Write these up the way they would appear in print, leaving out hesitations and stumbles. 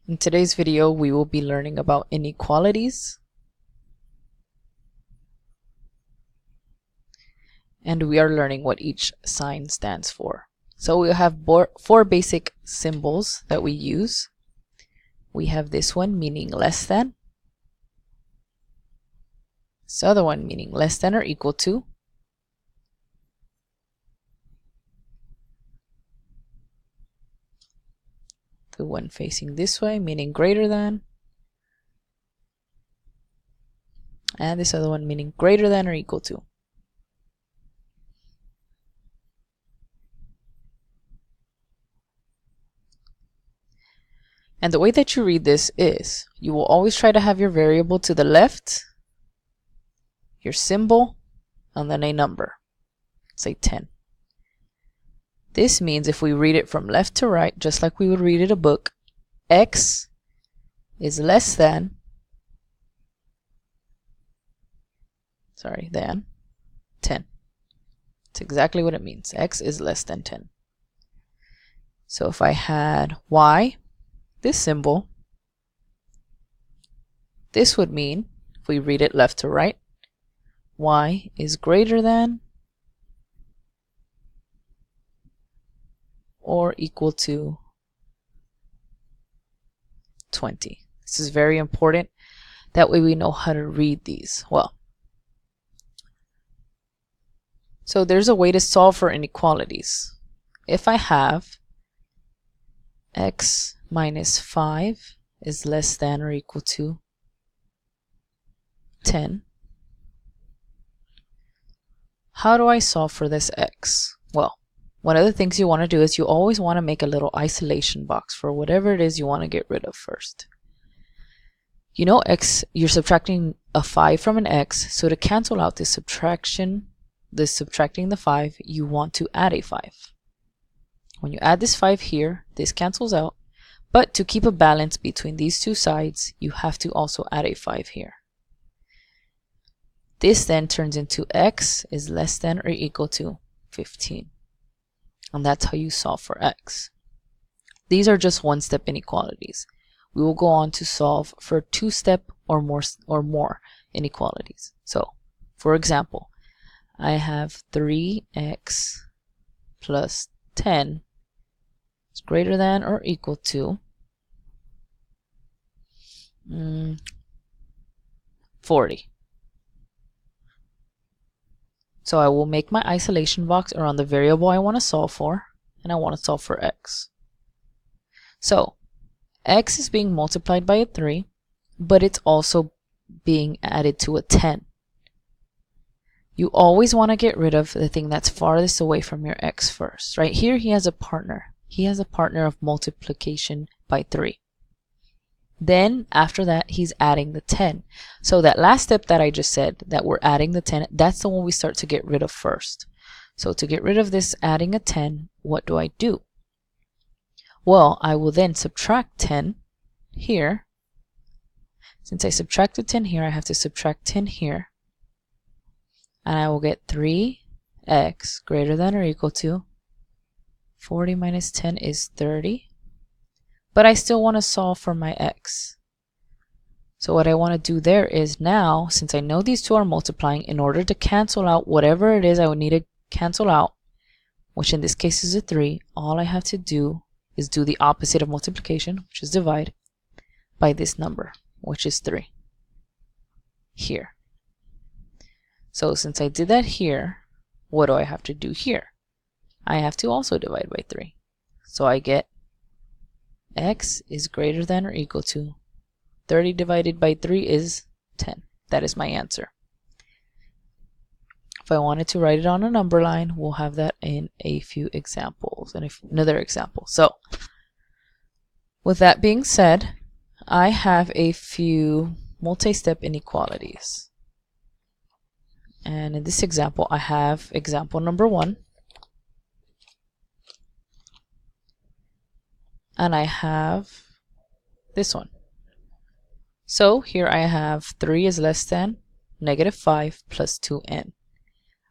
In today's video, we will be learning about inequalities, and we are learning what each sign stands for. So we'll have four basic symbols that we use. We have this one meaning less than, this other one meaning less than or equal to, the one facing this way meaning greater than, and this other one meaning greater than or equal to. And the way that you read this is, you will always try to have your variable to the left, your symbol, and then a number, say 10. This means if we read it from left to right, just like we would read it a book, x is less than, than 10. It's exactly what it means. X is less than 10. So if I had y, this symbol, this would mean, if we read it left to right, y is greater than or equal to 20. This is very important. That way we know how to read these well. So there's a way to solve for inequalities. If I have x minus 5 is less than or equal to 10, how do I solve for this x? Well, one of the things you want to do is you always want to make a little isolation box for whatever it is you want to get rid of first. You know x, you're subtracting a 5 from an x, so to cancel out this subtracting the 5, you want to add a 5. When you add this 5 here, this cancels out, but to keep a balance between these two sides, you have to also add a 5 here. This then turns into x is less than or equal to 15. And that's how you solve for x. These are just one-step inequalities. We will go on to solve for two-step or more inequalities. So, for example, I have 3x plus 10 is greater than or equal to 40. So I will make my isolation box around the variable I want to solve for, and I want to solve for x. So x is being multiplied by a 3, but it's also being added to a 10. You always want to get rid of the thing that's farthest away from your x first. Right here he has a partner. He has a partner of multiplication by 3. Then after that he's adding the 10. So that last step that I just said, that we're adding the 10, that's the one we start to get rid of first. So to get rid of this adding a 10, what do I do? Well, I will then subtract 10 here. Since I subtracted 10 here, I have to subtract 10 here. And I will get 3x greater than or equal to 40 minus 10 is 30. But I still want to solve for my x. So what I want to do there is now, since I know these two are multiplying, in order to cancel out whatever it is I would need to cancel out, which in this case is a 3, all I have to do is do the opposite of multiplication, which is divide, by this number, which is 3, here. So since I did that here, what do I have to do here? I have to also divide by 3. So I get x is greater than or equal to 30 divided by 3 is 10. That is my answer. If I wanted to write it on a number line, we'll have that in a few examples and another example. So with that being said, I have a few multi-step inequalities. And in this example, I have example number 1. And I have this one. So here I have 3 is less than negative 5 plus 2n.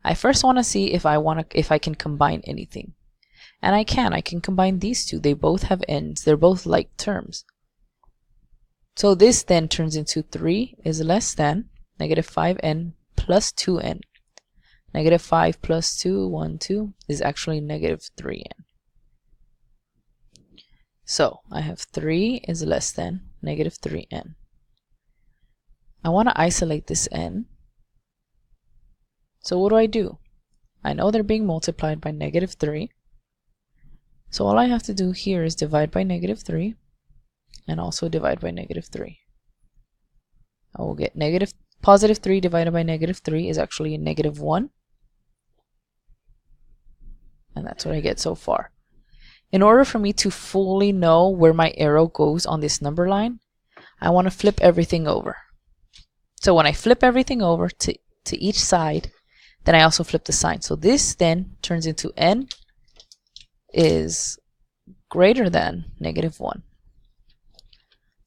I first want to see if I can combine anything. And I can combine these two. They both have n's. They're both like terms. So this then turns into 3 is less than negative 5n plus 2n. Negative 5 plus 2, 1, 2 is actually negative 3n. So I have 3 is less than negative 3n. I want to isolate this n. So what do? I know they're being multiplied by negative 3. So all I have to do here is divide by negative 3 and also divide by negative 3. I will get positive 3 divided by negative 3 is actually a negative 1. And that's what I get so far. In order for me to fully know where my arrow goes on this number line, I want to flip everything over. So when I flip everything over to each side, then I also flip the sign. So this then turns into n is greater than negative 1.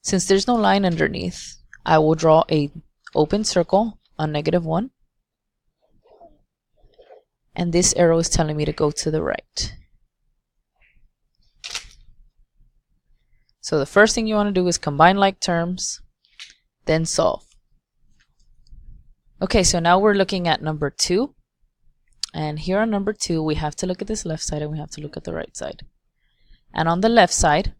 Since there's no line underneath, I will draw a open circle on negative 1. And this arrow is telling me to go to the right. So the first thing you want to do is combine like terms, then solve. Okay, so now we're looking at number 2. And here on number 2, we have to look at this left side and we have to look at the right side. And on the left side,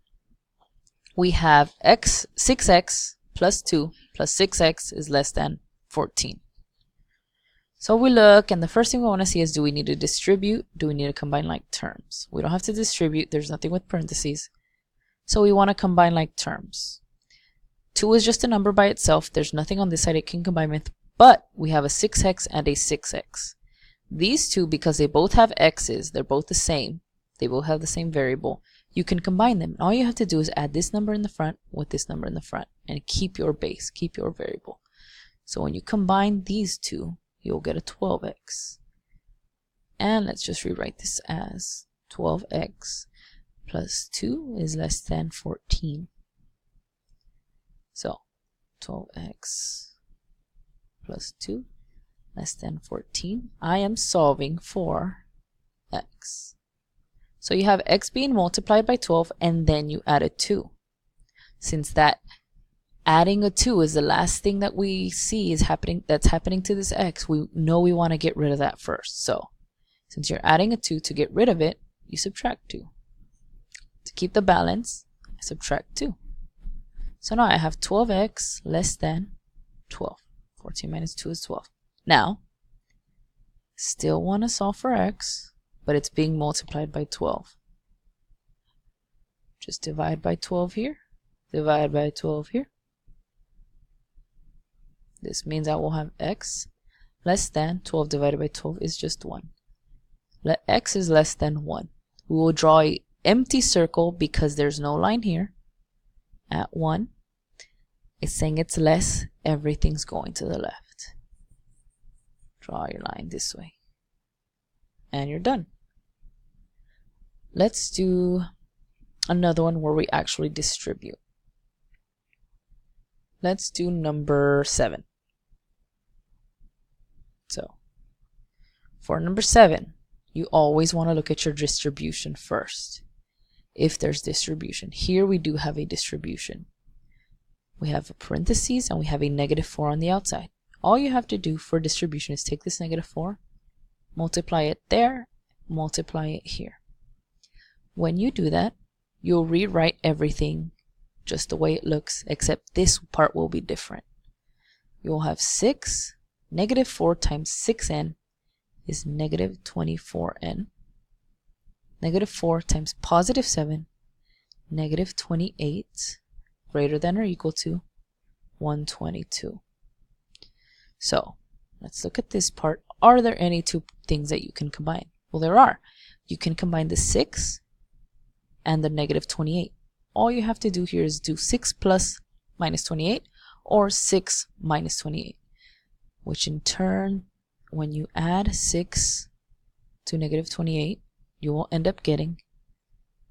we have 6x plus 2 plus 6x is less than 14. So we look, and the first thing we want to see is, do we need to distribute? Do we need to combine like terms? We don't have to distribute. There's nothing with parentheses. So we want to combine like terms. 2 is just a number by itself. There's nothing on this side it can combine with, but we have a 6x and a 6x. These two, because they both have x's, they're both the same. They both have the same variable. You can combine them. All you have to do is add this number in the front with this number in the front and keep your base, keep your variable. So when you combine these two, you'll get a 12x. And let's just rewrite this as 12x plus 2 is less than 14. So 12x plus 2 less than 14. I am solving for x. So you have x being multiplied by 12 and then you add a 2. Since that adding a 2 is the last thing that we see is happening, that's happening to this x, we know we want to get rid of that first. So since you're adding a 2, to get rid of it, you subtract 2. To keep the balance, I subtract 2. So now I have 12x less than 12. 14 minus 2 is 12. Now, still want to solve for x, but it's being multiplied by 12. Just divide by 12 here, divide by 12 here. This means I will have x less than 12 divided by 12 is just 1. Let x is less than 1. We will draw an empty circle because there's no line here. At 1, it's saying it's less, everything's going to the left. Draw your line this way. And you're done. Let's do another one where we actually distribute. Let's do number 7. So, for number 7, you always want to look at your distribution first. If there's distribution. Here we do have a distribution. We have a parentheses and we have a negative 4 on the outside. All you have to do for distribution is take this negative 4, multiply it there, multiply it here. When you do that, you'll rewrite everything just the way it looks, except this part will be different. You'll have 6, negative 4 times 6n is negative 24n. Negative 4 times positive 7, negative 28, greater than or equal to 122. So let's look at this part. Are there any two things that you can combine? Well, there are. You can combine the 6 and the negative 28. All you have to do here is do 6 plus minus 28 or 6 minus 28, which in turn, when you add 6 to negative 28, you will end up getting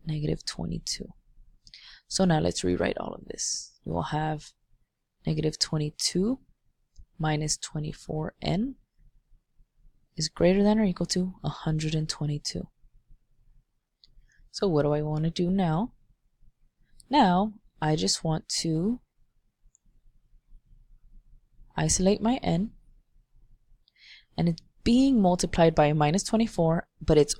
negative 22. So now let's rewrite all of this. You will have negative 22 minus 24n is greater than or equal to 122. So what do I want to do now? Now I just want to isolate my n, and it's being multiplied by a minus 24, but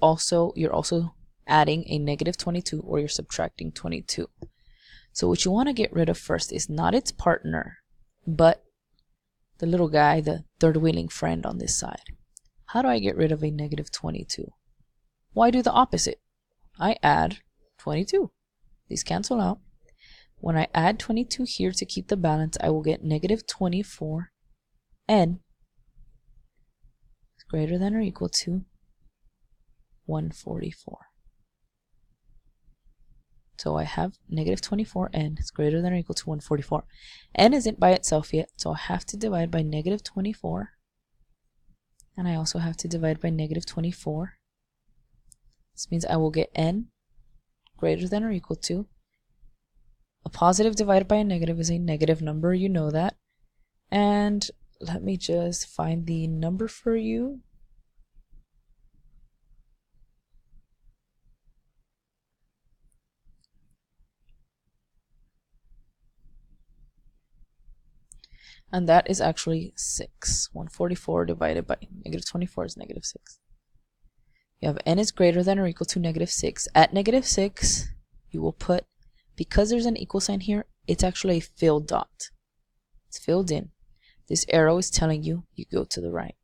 you're also adding a negative 22, or you're subtracting 22. So what you want to get rid of first is not its partner, but the little guy, the third wheeling friend on this side. How do I get rid of a negative 22? Well, I do the opposite. I add 22. These cancel out. When I add 22 here to keep the balance, I will get negative 24n is greater than or equal to 144. So I have negative 24n is greater than or equal to 144. N isn't by itself yet, so I have to divide by negative 24. And I also have to divide by negative 24. This means I will get n greater than or equal to, a positive divided by a negative is a negative number, you know that. And let me just find the number for you. And that is actually 6. 144 divided by negative 24 is negative 6. You have n is greater than or equal to negative 6. At negative 6, you will put, because there's an equal sign here, it's actually a filled dot. It's filled in. This arrow is telling you go to the right.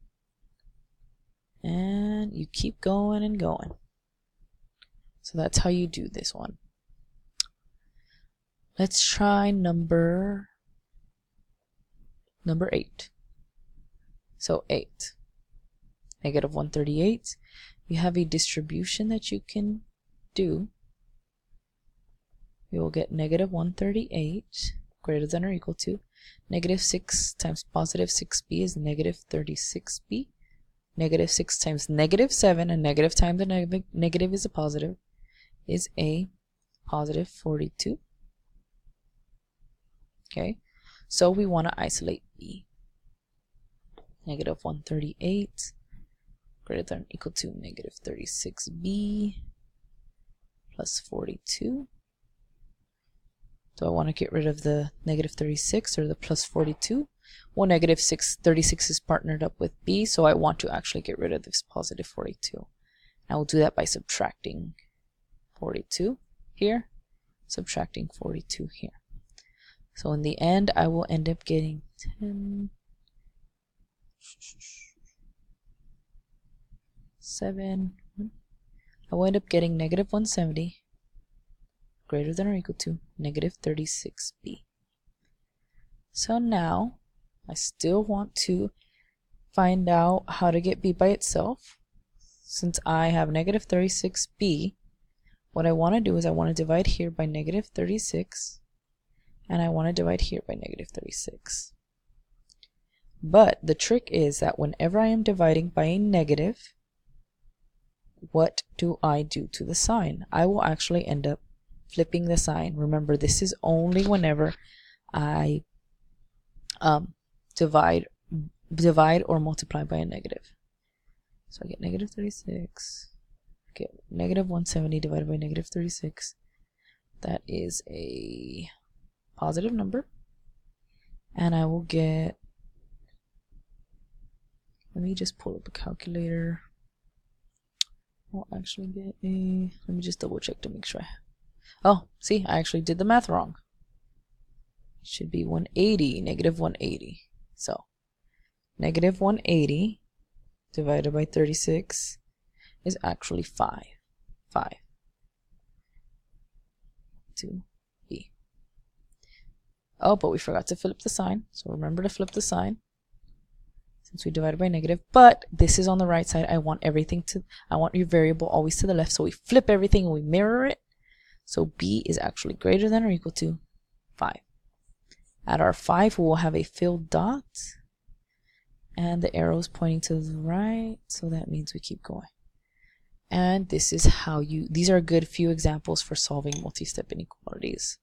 And you keep going and going. So that's how you do this one. Let's try number 8. So 8. Negative 138. You have a distribution that you can do. You will get negative 138 greater than or equal to negative 6 times positive 6b is negative 36b. Negative 6 times negative 7, and negative times a negative is a positive, is a positive 42. Okay, so we want to isolate b. Negative 138 greater than or equal to negative 36b plus 42. So I want to get rid of the negative 36 or the plus 42. Well, negative 36 is partnered up with b, so I want to actually get rid of this positive 42. I will do that by subtracting 42 here, subtracting 42 here. So in the end, I will end up getting 10, 7. I will end up getting negative 170 greater than or equal to negative 36b. So now I still want to find out how to get b by itself. Since I have negative 36b, what I want to do is I want to divide here by negative 36, and I want to divide here by negative 36. But the trick is that whenever I am dividing by a negative, what do I do to the sign? I will actually end up flipping the sign. Remember, this is only whenever I divide or multiply by a negative. So I get negative 36, get negative 170 divided by negative 36. That is a positive number. And I will get, let me just pull up a calculator. I'll actually get a, let me just double check to make sure I have. Oh, see, I actually did the math wrong. It should be 180, negative 180. So, negative 180 divided by 36 is actually 5. 2b. Oh, but we forgot to flip the sign. So remember to flip the sign since we divided by negative. But this is on the right side. I want your variable always to the left. So we flip everything and we mirror it. So b is actually greater than or equal to 5. At our 5, we will have a filled dot, and the arrow is pointing to the right, so that means we keep going. And this is how these are a good few examples for solving multi-step inequalities.